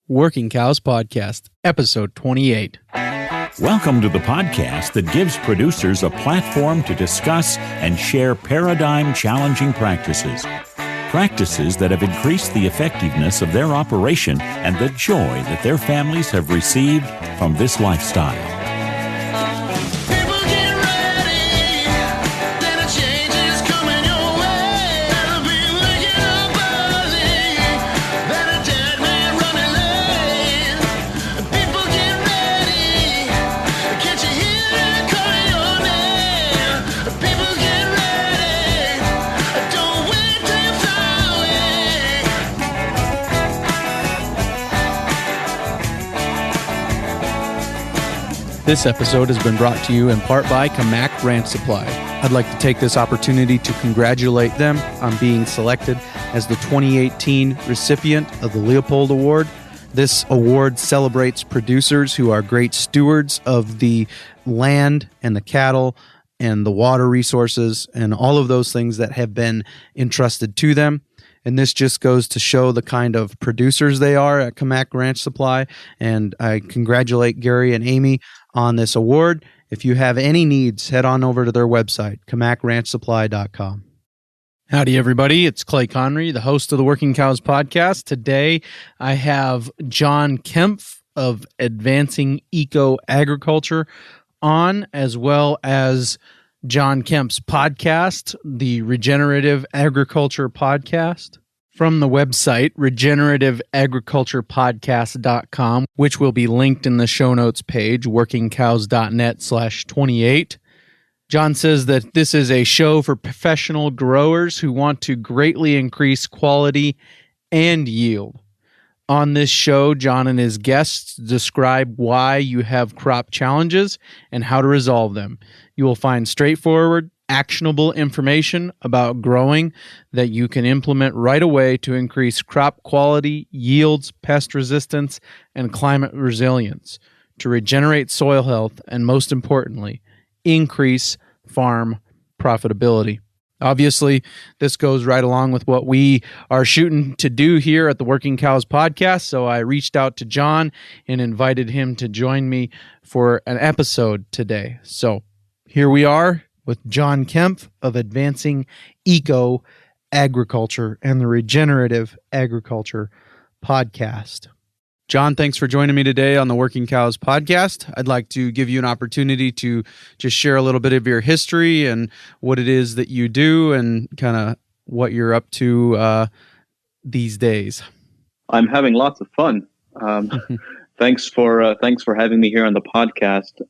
Working Cows Podcast, Episode 28. Welcome to the podcast that gives producers a platform to discuss and share paradigm-challenging practices. Practices that have increased the effectiveness of their operation and the joy that their families have received from this lifestyle. This episode has been brought to you in part by Kempf Ranch Supply. I'd like to take this opportunity to congratulate them on being selected as the 2018 recipient of the Leopold Award. This award celebrates producers who are great stewards of the land and the cattle and the water resources and all of those things that have been entrusted to them. And this just goes to show the kind of producers they are at Kempf Ranch Supply. And I congratulate Gary and Amy on this award. If you have any needs, head on over to their website, kempfranchsupply.com. Howdy, everybody. It's Clay Conry, the host of the Working Cows Podcast. Today, I have John Kempf of Advancing Eco Agriculture on, as well as John Kempf's podcast, the Regenerative Agriculture Podcast, from the website regenerativeagriculturepodcast.com, which will be linked in the show notes page, workingcows.net/28. John says that this is a show for professional growers who want to greatly increase quality and yield. On this show, John and his guests describe why you have crop challenges and how to resolve them. You will find straightforward, actionable information about growing that you can implement right away to increase crop quality, yields, pest resistance, and climate resilience, to regenerate soil health, and most importantly, increase farm profitability. Obviously, this goes right along with what we are shooting to do here at the Working Cows Podcast, so I reached out to John and invited him to join me for an episode today. So here we are with John Kempf of Advancing Eco Agriculture and the Regenerative Agriculture Podcast. John, thanks for joining me today on the Working Cows Podcast. I'd like to give you an opportunity to just share a little bit of your history and what it is that you do and kind of what you're up to these days. I'm having lots of fun. Thanks for having me here on the podcast.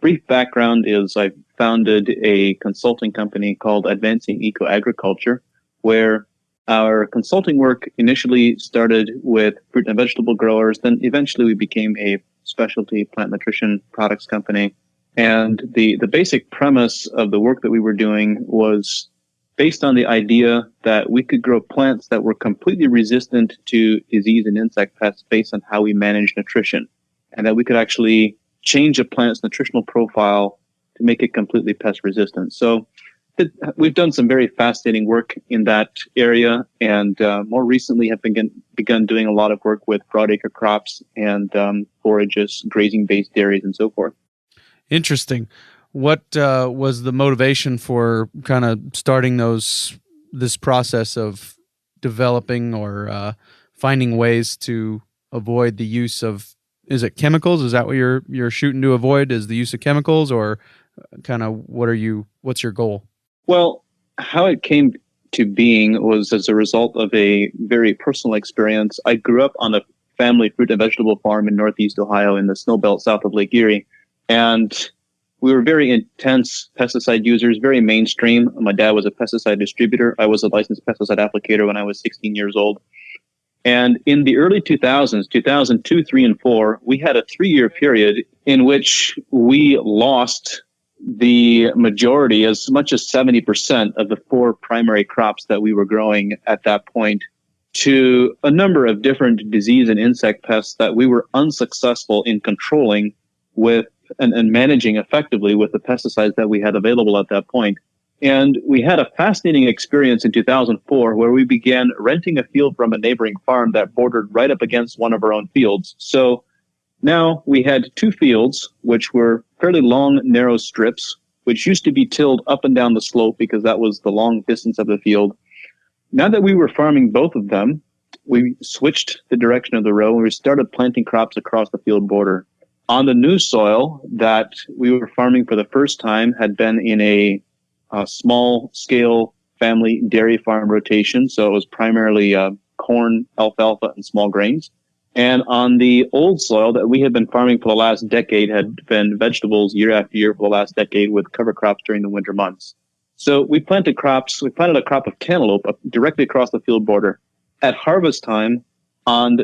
Brief background is I founded a consulting company called Advancing Eco Agriculture, where our consulting work initially started with fruit and vegetable growers. Then eventually we became a specialty plant nutrition products company. And the basic premise of the work that we were doing was based on the idea that we could grow plants that were completely resistant to disease and insect pests based on how we manage nutrition, and that we could actually change a plant's nutritional profile to make it completely pest resistant. So we've done some very fascinating work in that area, and more recently have begun doing a lot of work with broadacre crops and forages, grazing-based dairies, and so forth. Interesting. What was the motivation for kind of starting this process of developing or finding ways to avoid the use of, is it chemicals? Is that what you're shooting to avoid, is the use of chemicals, or kind of what's your goal? Well, how it came to being was as a result of a very personal experience. I grew up on a family fruit and vegetable farm in Northeast Ohio in the snow belt south of Lake Erie. And we were very intense pesticide users, very mainstream. My dad was a pesticide distributor. I was a licensed pesticide applicator when I was 16 years old. And in the early 2000s, 2002, 3, and 4, we had a 3-year period in which we lost the majority, as much as 70% of the 4 primary crops that we were growing at that point, to a number of different disease and insect pests that we were unsuccessful in controlling with and managing effectively with the pesticides that we had available at that point. And we had a fascinating experience in 2004 where we began renting a field from a neighboring farm that bordered right up against one of our own fields. So now we had two fields, which were fairly long, narrow strips, which used to be tilled up and down the slope because that was the long distance of the field. Now that we were farming both of them, we switched the direction of the row and we started planting crops across the field border. On the new soil that we were farming for the first time had been in a small scale family dairy farm rotation. So it was primarily corn, alfalfa, and small grains. And on the old soil that we had been farming for the last decade had been vegetables year after year for the last decade with cover crops during the winter months. So we planted crops. We planted a crop of cantaloupe directly across the field border. At harvest time, on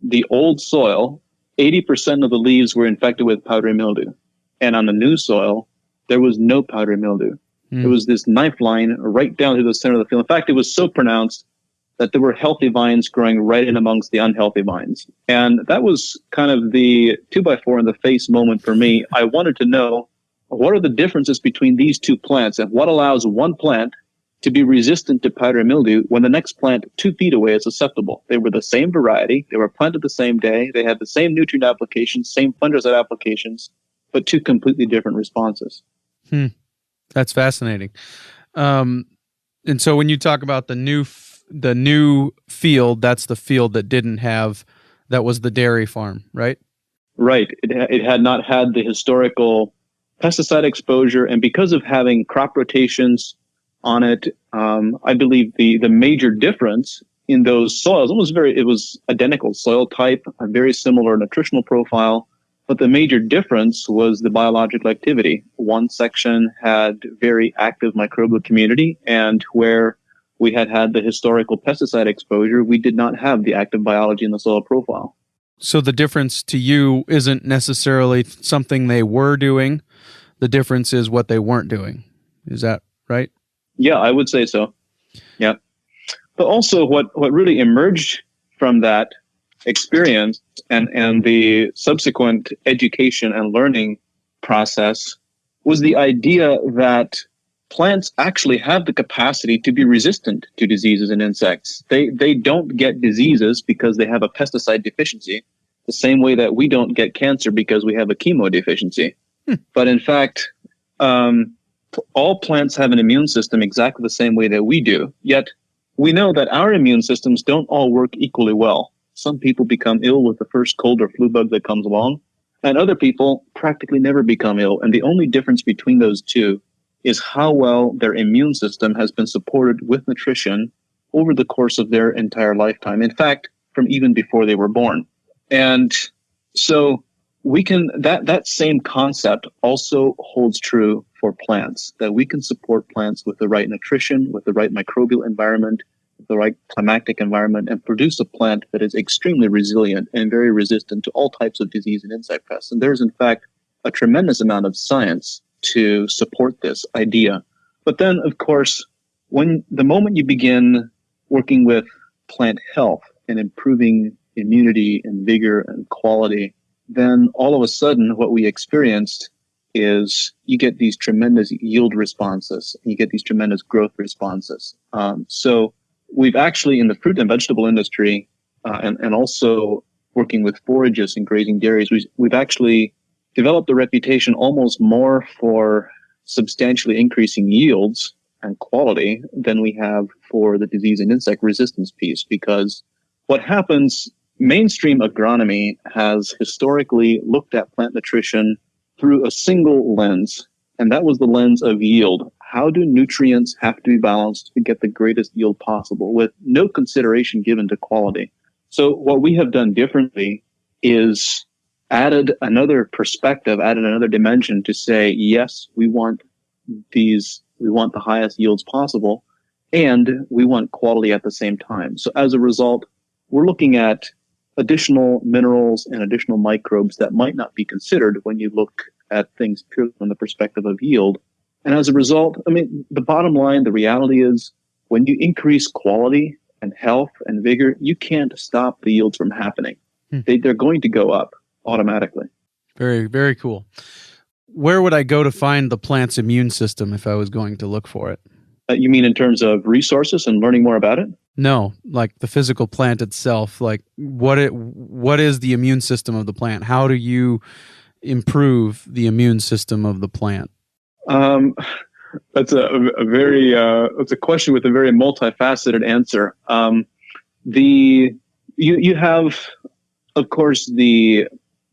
the old soil, 80% of the leaves were infected with powdery mildew. And on the new soil, there was no powdery mildew. There was this knife line right down through the center of the field. In fact, it was so pronounced that there were healthy vines growing right in amongst the unhealthy vines. And that was kind of the 2x4 in the face moment for me. I wanted to know, what are the differences between these two plants and what allows one plant to be resistant to powdery mildew when the next plant 2 feet away is susceptible? They were the same variety. They were planted the same day. They had the same nutrient applications, same fungicide applications, but two completely different responses. That's fascinating. And so when you talk about the new field, that's the field that was the dairy farm, right? Right. It had not had the historical pesticide exposure. And because of having crop rotations on it, I believe the major difference in those soils, it was identical soil type, a very similar nutritional profile. But the major difference was the biological activity. One section had very active microbial community, and where we had the historical pesticide exposure, we did not have the active biology in the soil profile. So the difference to you isn't necessarily something they were doing. The difference is what they weren't doing. Is that right? Yeah, I would say so. Yeah. But also what really emerged from that experience and the subsequent education and learning process was the idea that plants actually have the capacity to be resistant to diseases and insects. They don't get diseases because they have a pesticide deficiency, the same way that we don't get cancer because we have a chemo deficiency. But in fact, all plants have an immune system exactly the same way that we do. Yet we know that our immune systems don't all work equally well. Some people become ill with the first cold or flu bug that comes along, and other people practically never become ill. And the only difference between those two is how well their immune system has been supported with nutrition over the course of their entire lifetime. In fact, from even before they were born. And so that same concept also holds true for plants, that we can support plants with the right nutrition, with the right microbial environment, the right climatic environment, and produce a plant that is extremely resilient and very resistant to all types of disease and insect pests. And there's, in fact, a tremendous amount of science to support this idea. But then, of course, the moment you begin working with plant health and improving immunity and vigor and quality, then all of a sudden what we experienced is you get these tremendous yield responses, and you get these tremendous growth responses. So we've actually, in the fruit and vegetable industry, and also working with forages and grazing dairies, we've actually developed a reputation almost more for substantially increasing yields and quality than we have for the disease and insect resistance piece. Because what happens, mainstream agronomy has historically looked at plant nutrition through a single lens, and that was the lens of yield. How do nutrients have to be balanced to get the greatest yield possible, with no consideration given to quality? So what we have done differently is added another perspective, added another dimension to say, yes, we want the highest yields possible, and we want quality at the same time. So as a result, we're looking at additional minerals and additional microbes that might not be considered when you look at things purely from the perspective of yield. And as a result, the bottom line, the reality is, when you increase quality and health and vigor, you can't stop the yields from happening. They're going to go up automatically. Very, very cool. where would I go to find the plant's immune system if I was going to look for it? You mean in terms of resources and learning more about it? No, like the physical plant itself. Like what is the immune system of the plant? How do you improve the immune system of the plant? That's that's a question with a very multifaceted answer. You have, of course, the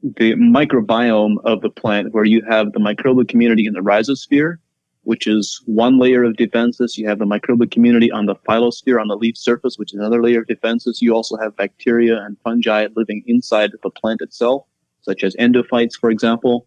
microbiome of the plant, where you have the microbial community in the rhizosphere, which is one layer of defenses. You have the microbial community on the phyllosphere, on the leaf surface, which is another layer of defenses. You also have bacteria and fungi living inside the plant itself, such as endophytes, for example.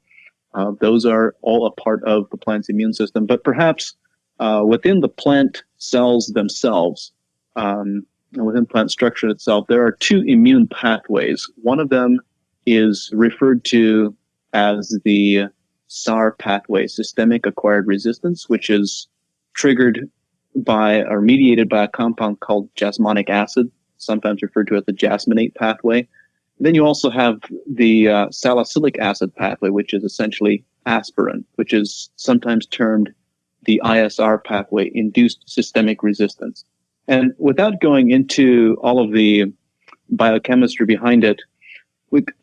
Those are all a part of the plant's immune system. But perhaps within the plant cells themselves, and within plant structure itself, there are two immune pathways. One of them is referred to as the SAR pathway, systemic acquired resistance, which is triggered by or mediated by a compound called jasmonic acid, sometimes referred to as the jasmonate pathway. Then you also have the salicylic acid pathway, which is essentially aspirin, which is sometimes termed the ISR pathway, induced systemic resistance. And without going into all of the biochemistry behind it,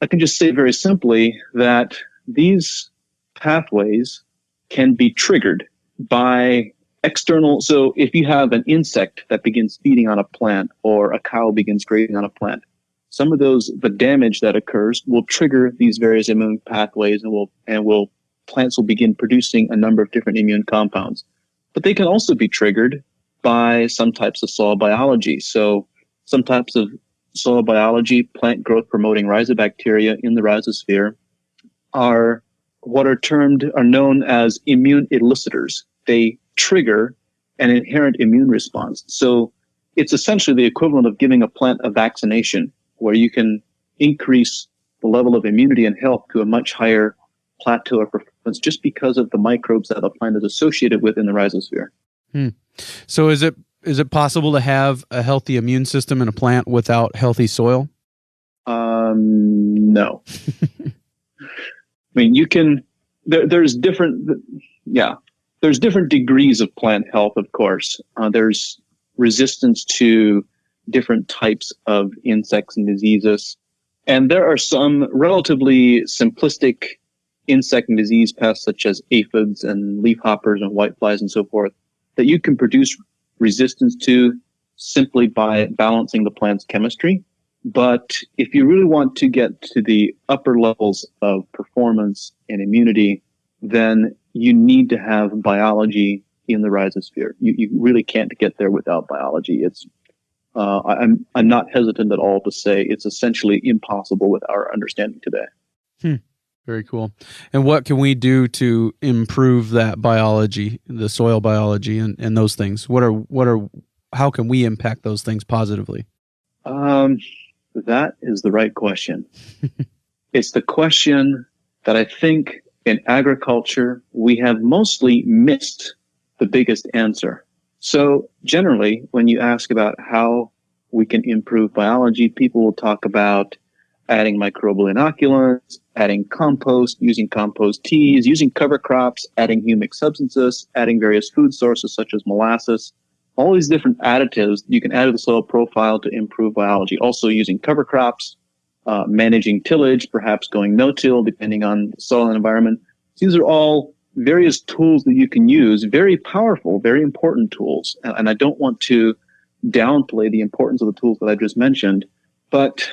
I can just say very simply that these pathways can be triggered by external. So if you have an insect that begins feeding on a plant, or a cow begins grazing on a plant, some of the damage that occurs will trigger these various immune pathways, and plants will begin producing a number of different immune compounds. But they can also be triggered by some types of soil biology. So some types of soil biology, plant growth promoting rhizobacteria in the rhizosphere, are known as immune elicitors. They trigger an inherent immune response. So it's essentially the equivalent of giving a plant a vaccination, where you can increase the level of immunity and health to a much higher plateau of performance just because of the microbes that the plant is associated with in the rhizosphere. So is it possible to have a healthy immune system in a plant without healthy soil? No. I mean, you can. There's different degrees of plant health. Of course, there's resistance to different types of insects and diseases, and there are some relatively simplistic insect and disease pests, such as aphids and leafhoppers and whiteflies and so forth, that you can produce resistance to simply by balancing the plant's chemistry. But if you really want to get to the upper levels of performance and immunity, then you need to have biology in the rhizosphere. You really can't get there without biology. I'm not hesitant at all to say it's essentially impossible with our understanding today. Very cool. And what can we do to improve that biology, the soil biology, and those things? How can we impact those things positively? That is the right question. It's the question that I think in agriculture we have mostly missed the biggest answer. So generally, when you ask about how we can improve biology, people will talk about adding microbial inoculants, adding compost, using compost teas, using cover crops, adding humic substances, adding various food sources such as molasses, all these different additives you can add to the soil profile to improve biology. Also using cover crops, managing tillage, perhaps going no-till depending on the soil and environment. These are all various tools that you can use, very powerful, very important tools. And I don't want to downplay the importance of the tools that I just mentioned, but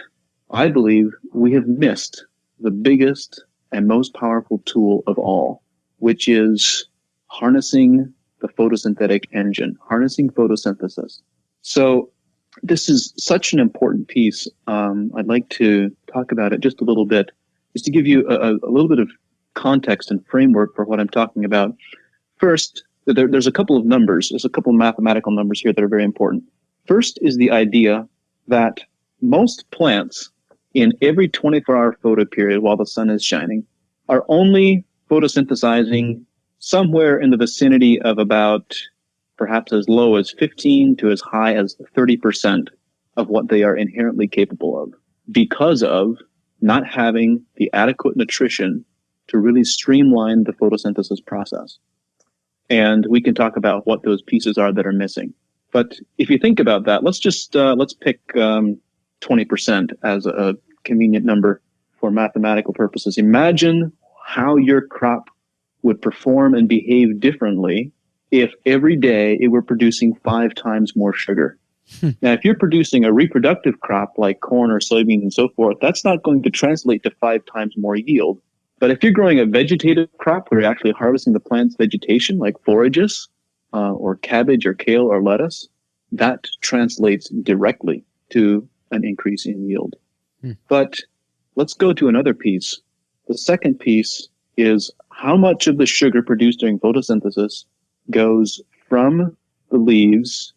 I believe we have missed the biggest and most powerful tool of all, which is harnessing the photosynthetic engine, harnessing photosynthesis. So this is such an important piece. I'd like to talk about it just a little bit, just to give you a little bit of context and framework for what I'm talking about. First, there's a couple of numbers. There's a couple of mathematical numbers here that are very important. First is the idea that most plants in every 24-hour photo period while the sun is shining are only photosynthesizing somewhere in the vicinity of about perhaps as low as 15 to as high as 30% of what they are inherently capable of, because of not having the adequate nutrition to really streamline the photosynthesis process. And we can talk about what those pieces are that are missing. But if you think about that, let's pick 20% as a convenient number for mathematical purposes. Imagine how your crop would perform and behave differently if every day it were producing 5 times more sugar. Now, if you're producing a reproductive crop like corn or soybeans and so forth, that's not going to translate to 5 times more yield. But if you're growing a vegetative crop where you're actually harvesting the plant's vegetation, like forages, or cabbage or kale or lettuce, that translates directly to an increase in yield. But let's go to another piece. The second piece is how much of the sugar produced during photosynthesis goes from the leaves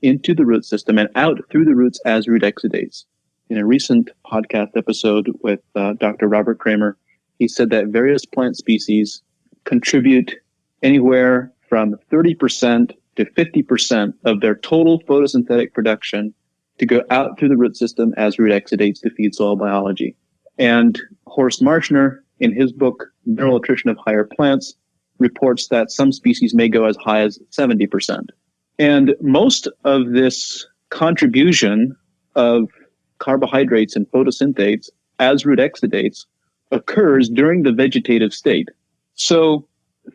into the root system and out through the roots as root exudates. In a recent podcast episode with Dr. Robert Kramer, he said that various plant species contribute anywhere from 30% to 50% of their total photosynthetic production to go out through the root system as root exudates to feed soil biology. And Horst Marschner, in his book, Mineral Nutrition of Higher Plants, reports that some species may go as high as 70%. And most of this contribution of carbohydrates and photosynthetates as root exudates occurs during the vegetative state. So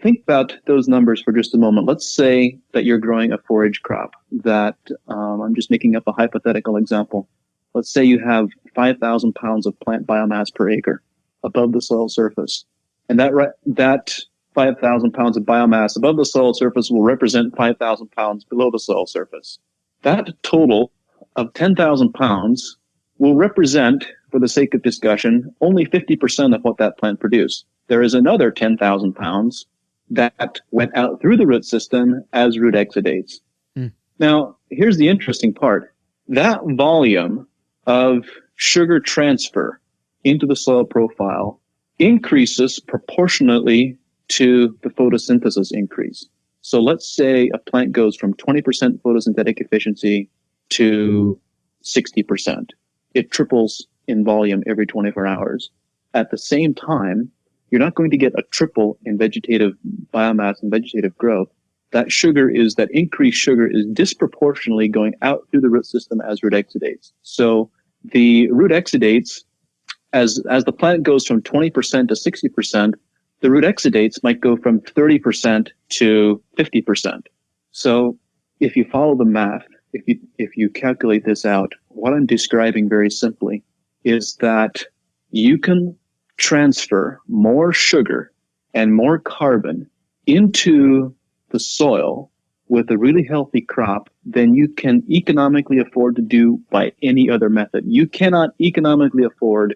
think about those numbers for just a moment. Let's say that you're growing a forage crop that, I'm just making up a hypothetical example. Let's say you have 5,000 pounds of plant biomass per acre above the soil surface. And that 5,000 pounds of biomass above the soil surface will represent 5,000 pounds below the soil surface. That total of 10,000 pounds will represent, for the sake of discussion, only 50% of what that plant produced. There is another 10,000 pounds that went out through the root system as root exudates. Now, here's the interesting part. That volume of sugar transfer into the soil profile increases proportionately to the photosynthesis increase. So let's say a plant goes from 20% photosynthetic efficiency to 60%. It triples in volume every 24 hours. At the same time, you're not going to get a triple in vegetative biomass and vegetative growth. That increased sugar is disproportionately going out through the root system as root exudates. So the root exudates, as the plant goes from 20% to 60%, the root exudates might go from 30% to 50%. So if you follow the math, if you calculate this out, what I'm describing very simply is that you can transfer more sugar and more carbon into the soil with a really healthy crop than you can economically afford to do by any other method. You cannot economically afford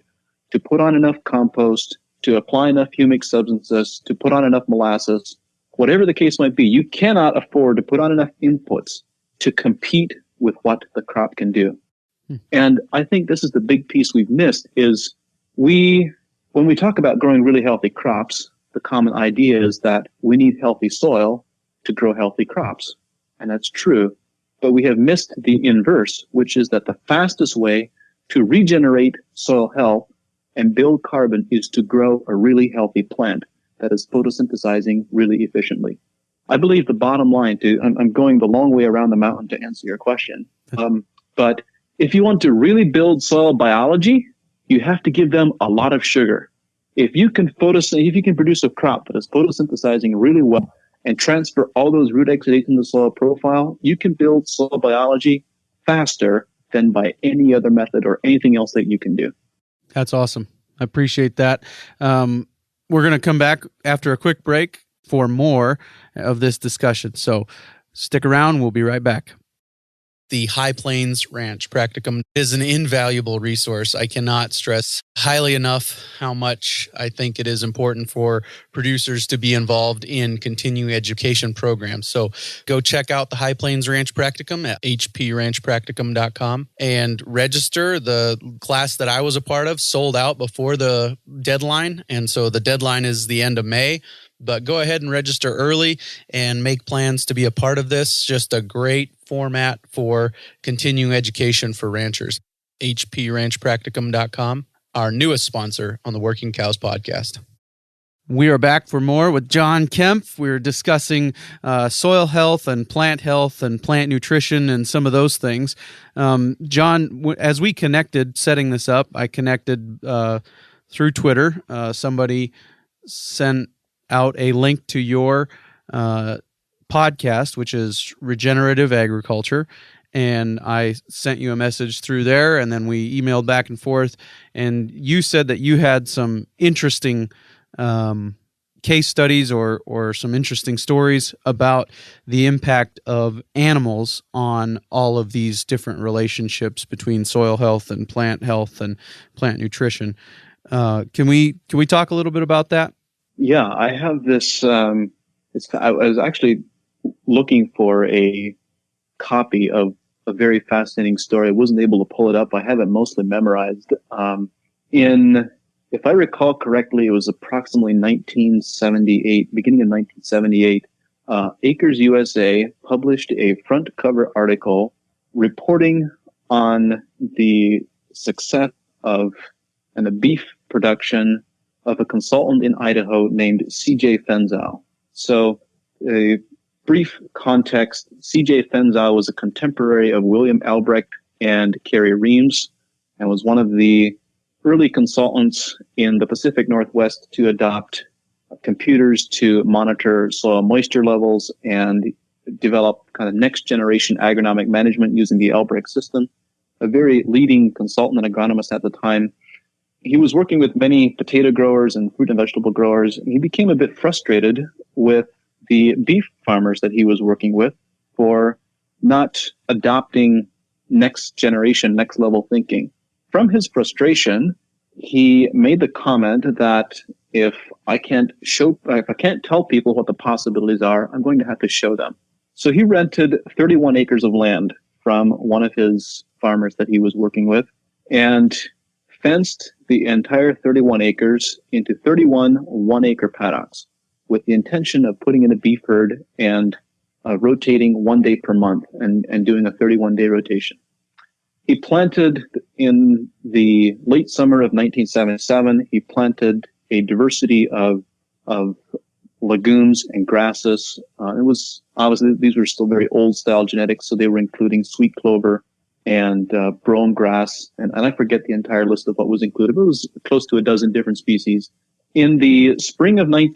to put on enough compost, to apply enough humic substances, to put on enough molasses, whatever the case might be. You cannot afford to put on enough inputs to compete with what the crop can do. And I think this is the big piece we've missed is when we talk about growing really healthy crops, the common idea is that we need healthy soil to grow healthy crops. And that's true. But we have missed the inverse, which is that the fastest way to regenerate soil health and build carbon is to grow a really healthy plant that is photosynthesizing really efficiently. I believe the bottom line I'm going the long way around the mountain to answer your question. But if you want to really build soil biology, you have to give them a lot of sugar. If you can produce a crop that is photosynthesizing really well and transfer all those root exudates in the soil profile, you can build soil biology faster than by any other method or anything else that you can do. That's awesome. I appreciate that. We're going to come back after a quick break for more of this discussion. So stick around. We'll be right back. The High Plains Ranch Practicum is an invaluable resource. I cannot stress highly enough how much I think it is important for producers to be involved in continuing education programs. So go check out the High Plains Ranch Practicum at hpranchpracticum.com and register. The class that I was a part of sold out before the deadline, and so the deadline is the end of May. But go ahead and register early and make plans to be a part of this. Just a great format for continuing education for ranchers. hpranchpracticum.com, our newest sponsor on the Working Cows podcast. We are back for more with John Kempf. We're discussing soil health and plant nutrition and some of those things. John, as we connected setting this up, I connected through Twitter. Somebody sent out a link to your podcast, which is Regenerative Agriculture. And I sent you a message through there, and then we emailed back and forth. And you said that you had some interesting case studies or some interesting stories about the impact of animals on all of these different relationships between soil health and plant nutrition. Can we talk a little bit about that? Yeah, I have this. I was actually looking for a copy of a very fascinating story. I wasn't able to pull it up. I have it mostly memorized. If I recall correctly, it was approximately 1978, beginning of 1978. Acres USA published a front cover article reporting on the success of and the beef production of a consultant in Idaho named C.J. Fenzow. So, a brief context, C.J. Fenzow was a contemporary of William Albrecht and Carrie Reams, and was one of the early consultants in the Pacific Northwest to adopt computers to monitor soil moisture levels and develop kind of next generation agronomic management using the Albrecht system. A very leading consultant and agronomist at the time. He was working with many potato growers and fruit and vegetable growers, and he became a bit frustrated with the beef farmers that he was working with for not adopting next generation, next level thinking. From his frustration, he made the comment that if I can't tell people what the possibilities are, I'm going to have to show them. So he rented 31 acres of land from one of his farmers that he was working with and fenced the entire 31 acres into 31 one-acre paddocks with the intention of putting in a beef herd and rotating 1 day per month and doing a 31-day rotation. He planted in the late summer of 1977, he planted a diversity of legumes and grasses. It was obviously, these were still very old style genetics, so they were including sweet clover and brome grass. And I forget the entire list of what was included, but it was close to a dozen different species. In the spring of I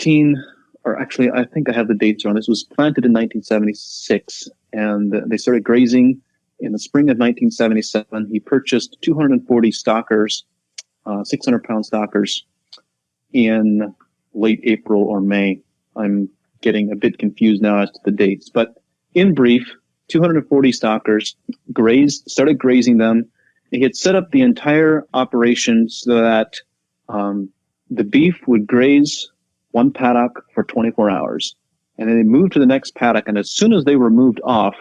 think I have the dates wrong. This was planted in 1976, and they started grazing. In the spring of 1977, he purchased 240 stockers, 600-pound stockers, in late April or May. I'm getting a bit confused now as to the dates. But in brief, 240 stockers, started grazing them. He had set up the entire operation so that the beef would graze one paddock for 24 hours. And then they moved to the next paddock, and as soon as they were moved off,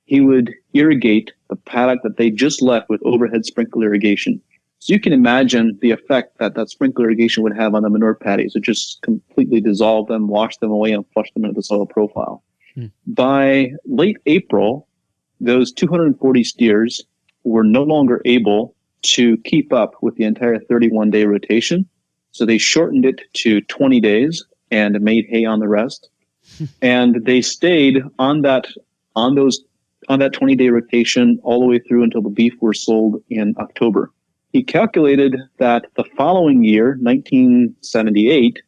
he would irrigate the paddock that they just left with overhead sprinkle irrigation. So you can imagine the effect that sprinkle irrigation would have on the manure patties. It just completely dissolve them, wash them away, and flush them into the soil profile. By late April, those 240 steers were no longer able to keep up with the entire 31-day rotation. So they shortened it to 20 days and made hay on the rest. And they stayed on that 20-day rotation all the way through until the beef were sold in October. He calculated that the following year, 1978,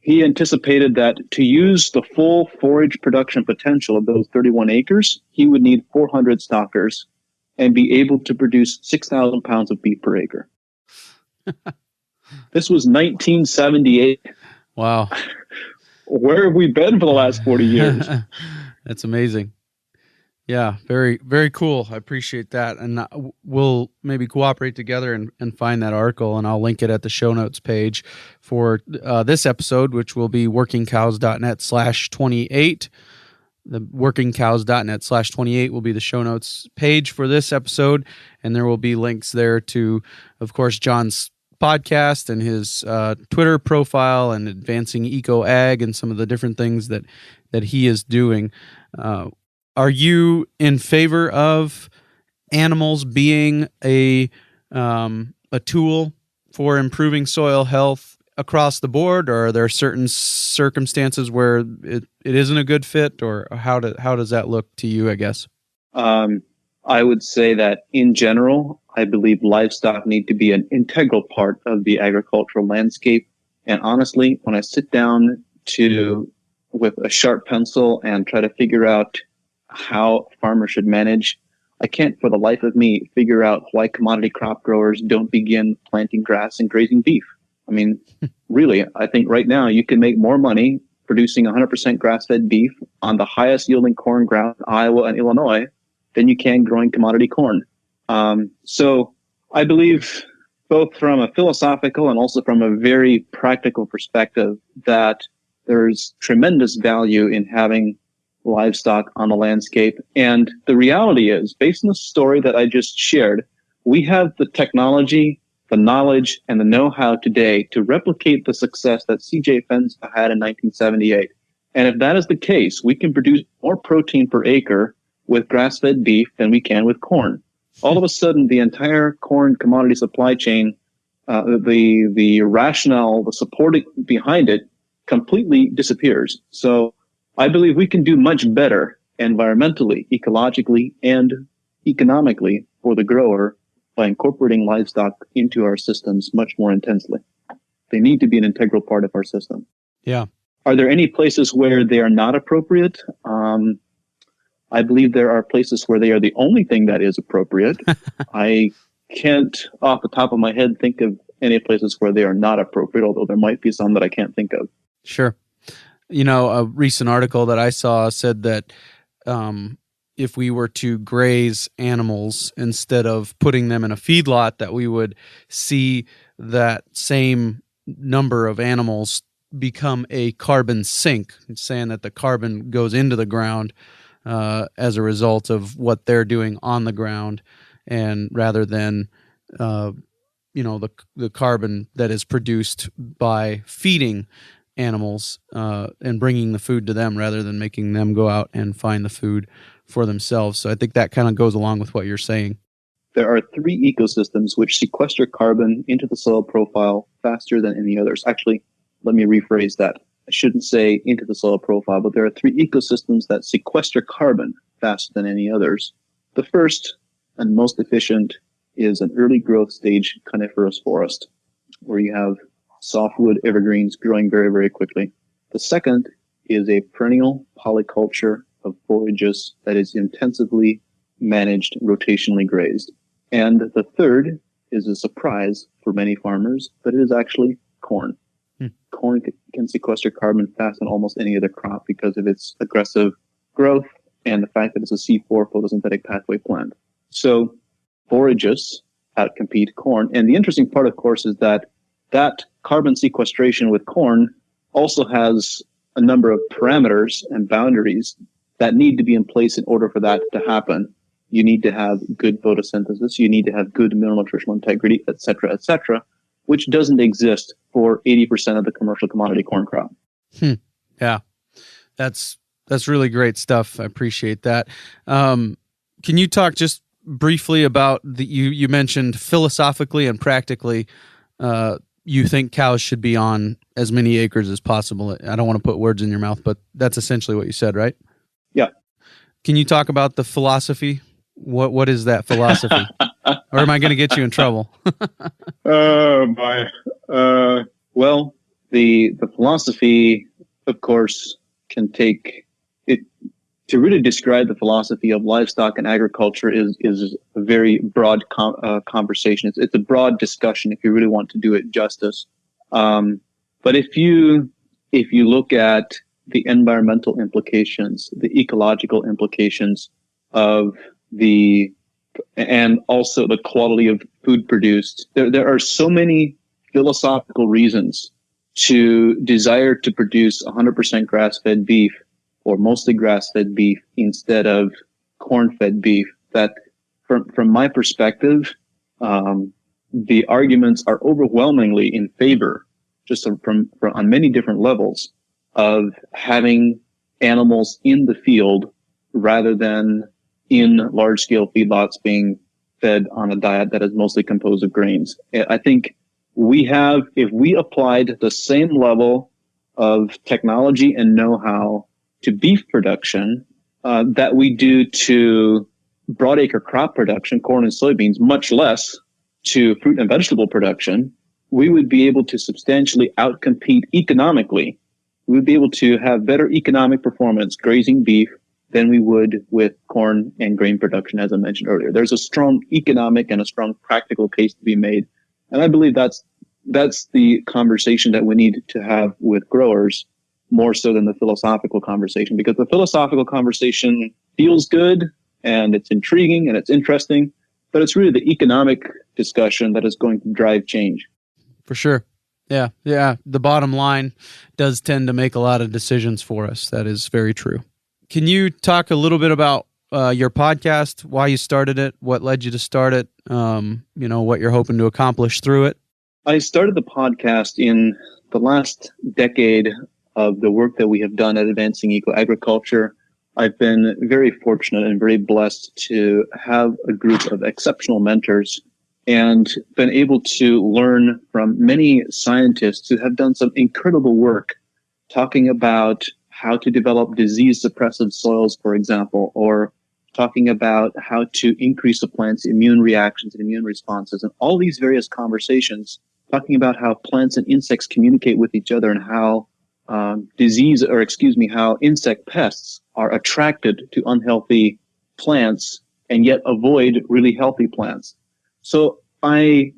he anticipated that to use the full forage production potential of those 31 acres, he would need 400 stockers and be able to produce 6,000 pounds of beef per acre. This was 1978. Wow. Where have we been for the last 40 years? That's amazing. Yeah, very, very cool. I appreciate that. And we'll maybe cooperate together and find that article, and I'll link it at the show notes page for this episode, which will be workingcows.net/28. The workingcows.net/28 will be the show notes page for this episode, and there will be links there to, of course, John's podcast and his Twitter profile and Advancing Eco Ag and some of the different things that he is doing. Are you in favor of animals being a tool for improving soil health across the board, or are there certain circumstances where it isn't a good fit, or how does that look to you, I guess? I would say that in general, I believe livestock need to be an integral part of the agricultural landscape. And honestly, when I sit down with a sharp pencil and try to figure out how farmers should manage, I can't for the life of me figure out why commodity crop growers don't begin planting grass and grazing beef. I mean, really, I think right now you can make more money producing 100% grass-fed beef on the highest yielding corn ground in Iowa and Illinois than you can growing commodity corn. So I believe both from a philosophical and also from a very practical perspective that there's tremendous value in having livestock on the landscape. And the reality is, based on the story that I just shared, we have the technology, the knowledge, and the know-how today to replicate the success that C.J. Fenza had in 1978. And if that is the case, we can produce more protein per acre with grass-fed beef than we can with corn. All of a sudden, the entire corn commodity supply chain, the rationale, the support behind it completely disappears. So I believe we can do much better environmentally, ecologically, and economically for the grower by incorporating livestock into our systems much more intensely. They need to be an integral part of our system. Yeah. Are there any places where they are not appropriate? I believe there are places where they are the only thing that is appropriate. I can't, off the top of my head, think of any places where they are not appropriate, although there might be some that I can't think of. Sure. You know, a recent article that I saw said that if we were to graze animals instead of putting them in a feedlot, that we would see that same number of animals become a carbon sink. It's saying that the carbon goes into the ground as a result of what they're doing on the ground, and rather than the carbon that is produced by feeding animals and bringing the food to them rather than making them go out and find the food for themselves. So I think that kind of goes along with what you're saying. There are 3 ecosystems which sequester carbon into the soil profile faster than any others. Actually, let me rephrase that. I shouldn't say into the soil profile, but there are 3 ecosystems that sequester carbon faster than any others. The first and most efficient is an early growth stage coniferous forest, where you have softwood evergreens growing very, very quickly. The second is a perennial polyculture of forages that is intensively managed, rotationally grazed. And the third is a surprise for many farmers, but it is actually corn. Corn can sequester carbon faster than almost any other crop because of its aggressive growth and the fact that it's a C4 photosynthetic pathway plant. So forages outcompete corn. And the interesting part, of course, is that carbon sequestration with corn also has a number of parameters and boundaries that need to be in place in order for that to happen. You need to have good photosynthesis. You need to have good mineral nutritional integrity, et cetera, which doesn't exist for 80% of the commercial commodity corn crop. Yeah, that's really great stuff. I appreciate that. Can you talk just briefly about you mentioned philosophically and practically, you think cows should be on as many acres as possible. I don't want to put words in your mouth, but that's essentially what you said, right? Yeah. Can you talk about the philosophy? What is that philosophy? Or am I going to get you in trouble? Oh, my. Well, the philosophy, of course, can take it. To really describe the philosophy of livestock and agriculture is a very broad conversation. It's a broad discussion if you really want to do it justice. But if you look at the environmental implications, the ecological implications of and also the quality of food produced, there are so many philosophical reasons to desire to produce 100% grass-fed beef or mostly grass-fed beef instead of corn-fed beef that from my perspective, the arguments are overwhelmingly in favor, just from on many different levels, of having animals in the field rather than in large-scale feedlots being fed on a diet that is mostly composed of grains. I think if we applied the same level of technology and know-how to beef production that we do to broadacre crop production, corn and soybeans, much less to fruit and vegetable production, we would be able to substantially outcompete economically. We would be able to have better economic performance grazing beef than we would with corn and grain production, as I mentioned earlier. There's a strong economic and a strong practical case to be made. And I believe that's the conversation that we need to have with growers more so than the philosophical conversation, because the philosophical conversation feels good and it's intriguing and it's interesting, but it's really the economic discussion that is going to drive change. For sure. Yeah. The bottom line does tend to make a lot of decisions for us. That is very true. Can you talk a little bit about your podcast, why you started it, what led you to start it, what you're hoping to accomplish through it? I started the podcast in the last decade of the work that we have done at Advancing Eco-Agriculture. I've been very fortunate and very blessed to have a group of exceptional mentors and been able to learn from many scientists who have done some incredible work talking about how to develop disease-suppressive soils, for example, or talking about how to increase a plant's immune reactions and immune responses, and all these various conversations talking about how plants and insects communicate with each other and how how insect pests are attracted to unhealthy plants and yet avoid really healthy plants. So I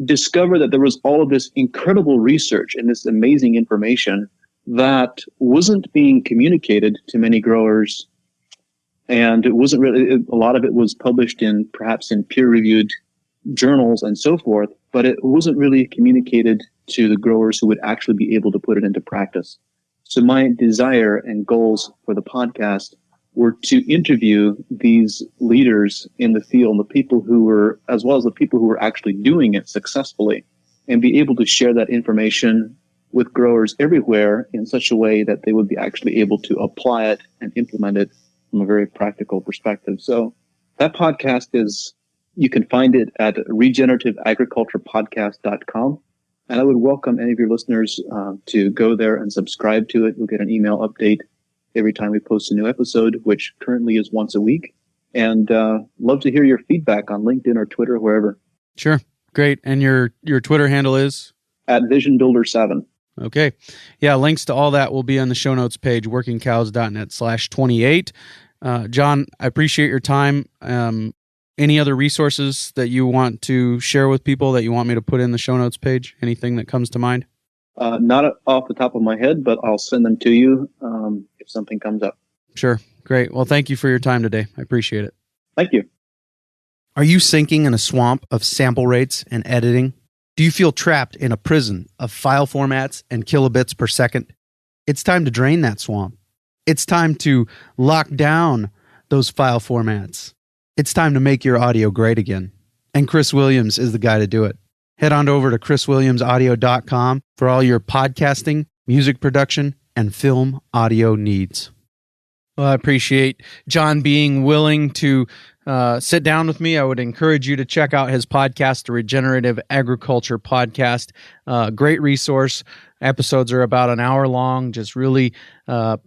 discovered that there was all of this incredible research and this amazing information that wasn't being communicated to many growers. And it wasn't really, a lot of it was published perhaps in peer-reviewed journals and so forth, but it wasn't really communicated to the growers who would actually be able to put it into practice. So my desire and goals for the podcast were to interview these leaders in the field, the people who were, as well as the people who were actually doing it successfully, and be able to share that information with growers everywhere in such a way that they would be actually able to apply it and implement it from a very practical perspective. So that podcast you can find it at regenerativeagriculturepodcast.com. And I would welcome any of your listeners to go there and subscribe to it. You'll get an email update every time we post a new episode, which currently is once a week. And love to hear your feedback on LinkedIn or Twitter, wherever. Sure. Great. And your Twitter handle is? At VisionBuilder7. Okay. Yeah, links to all that will be on the show notes page, workingcows.net/28. John, I appreciate your time. Any other resources that you want to share with people that you want me to put in the show notes page? Anything that comes to mind? Not off the top of my head, but I'll send them to you if something comes up. Sure. Great. Well, thank you for your time today. I appreciate it. Thank you. Are you sinking in a swamp of sample rates and editing? Do you feel trapped in a prison of file formats and kilobits per second? It's time to drain that swamp. It's time to lock down those file formats. It's time to make your audio great again. And Chris Williams is the guy to do it. Head on over to chriswilliamsaudio.com for all your podcasting, music production, and film audio needs. Well, I appreciate John being willing to sit down with me. I would encourage you to check out his podcast, the Regenerative Agriculture Podcast. Great resource. Episodes are about an hour long, just really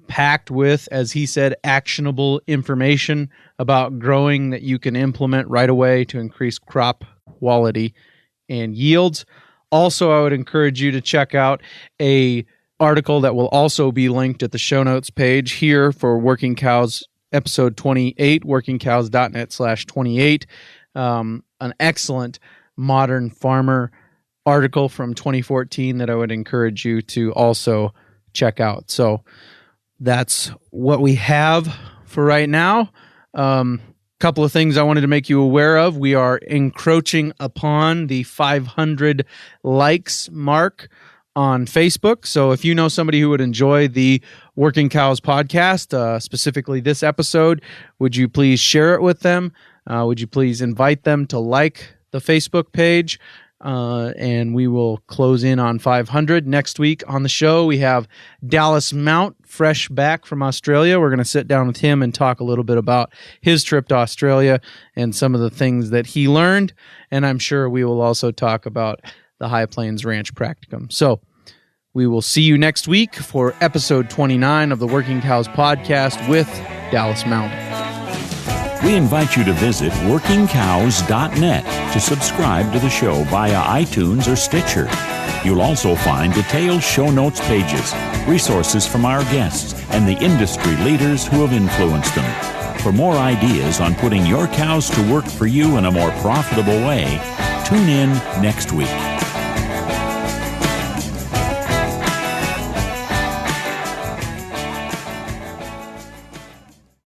packed with, as he said, actionable information about growing that you can implement right away to increase crop quality and yields. Also, I would encourage you to check out a article that will also be linked at the show notes page here for Working Cows episode 28, workingcows.net/28. An excellent modern farmer article from 2014 that I would encourage you to also check out. So that's what we have for right now. Couple of things I wanted to make you aware of. We are encroaching upon the 500 likes mark on Facebook. So if you know somebody who would enjoy the Working Cows podcast, specifically this episode, would you please share it with them? Would you please invite them to like the Facebook page? And we will close in on 500. Next week on the show, we have Dallas Mount, fresh back from Australia. We're going to sit down with him and talk a little bit about his trip to Australia and some of the things that he learned. And I'm sure we will also talk about the High Plains Ranch Practicum. So we will see you next week for episode 29 of the Working Cows podcast with Dallas Mountain. We invite you to visit workingcows.net to subscribe to the show via iTunes or Stitcher. You'll also find detailed show notes pages, resources from our guests, and the industry leaders who have influenced them. For more ideas on putting your cows to work for you in a more profitable way, tune in next week.